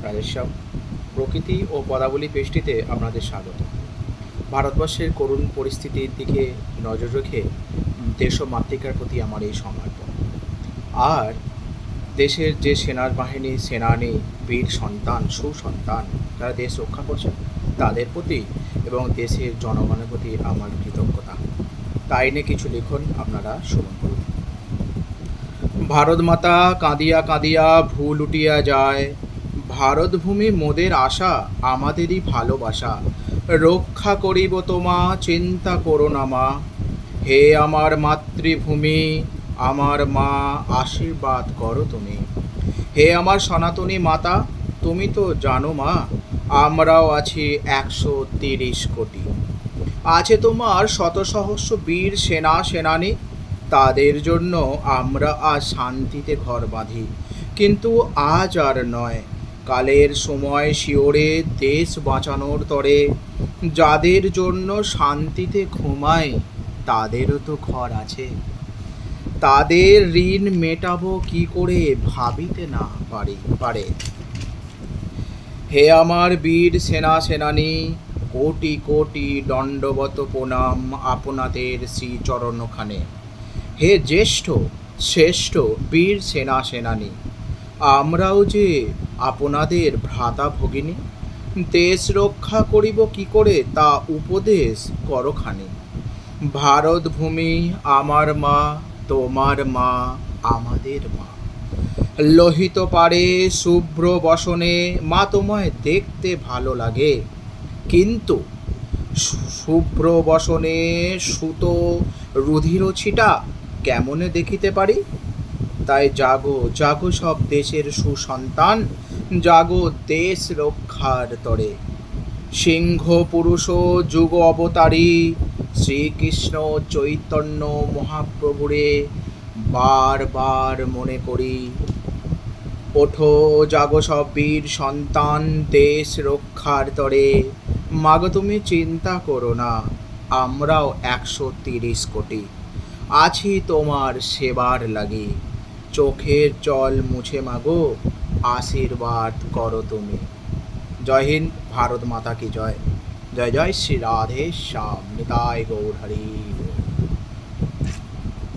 রাজেশ্বর। প্রকৃতি ও পদাবলী পেজটিতে আপনাদের স্বাগত। ভারতবর্ষের করুণ পরিস্থিতির দিকে নজর রেখে দেশ ও মাতৃকার প্রতি আমার এই সমর্পণ। আর দেশের যে সেনাবাহিনী, সেনানী, বীর সন্তান, সুসন্তান যারা দেশ রক্ষা করছেন তাদের প্রতি এবং দেশের জনগণের প্রতি আমার কৃতজ্ঞতা। তাই নিয়ে কিছু লিখন আপনারা শ্রবণ করুন। ভারত মাতা কাঁদিয়া কাঁদিয়া ভুল উঠিয়া যায়, ভারতভূমি মোদের আশা, আমাদেরই ভালোবাসা। রক্ষা করিব তোমা, চিন্তা করো না মা। হে আমার মাতৃভূমি, আমার মা, আশীর্বাদ করো তুমি। হে আমার সনাতনী মাতা, তুমি তো জানো মা, আমরাও আছি 130 কোটি। আছে তোমার শত সহস্র বীর সেনা সেনানী, তাদের জন্য আমরা আজ শান্তিতে ঘর বাঁধি। কিন্তু আজ আর নয়, কালের সময় শিওরে দেশ বাঁচানোর তরে যাদের জন্য শান্তিতে ঘুমাই, তাদেরও তো ঘর আছে। তাদের ঋণ মেটাবো কি করে ভাবিতে না পারে। হে আমার বীর সেনা সেনানী, কোটি কোটি দণ্ডবত প্রণাম আপনাদের শ্রীচরণখানে। হে জ্যেষ্ঠ শ্রেষ্ঠ বীর সেনা সেনানী, আমরাও যে আপনাদের ভ্রাতা ভগিনী। দেশ রক্ষা করিব কি করে তা উপদেশ করখানি। ভারত ভূমি আমার মা, তোমার মা, আমাদের মা। লোহিত পারে শুভ্র বসনে মা তোমায় দেখতে ভালো লাগে, কিন্তু শুভ্র বসনে সুতো রুধির ছিটা কেমনে দেখিতে পারি। তাই জাগো জাগো সব দেশের সুসন্তান, জাগো দেশ রক্ষার তরে। সিংহ পুরুষ যুগ অবতারী শ্রীকৃষ্ণ চৈতন্য মহাপ্রভুরে বারবার মনে করি। ওঠো জাগো সব বীর সন্তান, দেশ রক্ষার তরে। মাগো তুমি চিন্তা করো না, আমরাও 130 কোটি আছি তোমার সেবার লাগি। চোখের জল মুছে মাগো, আশীর্বাদ করো তুমি। জয় হিন্দ, ভারত মাতা কি জয়। জয় জয় শ্রী রাধে শ্যাম, নিতাই গৌর হরি।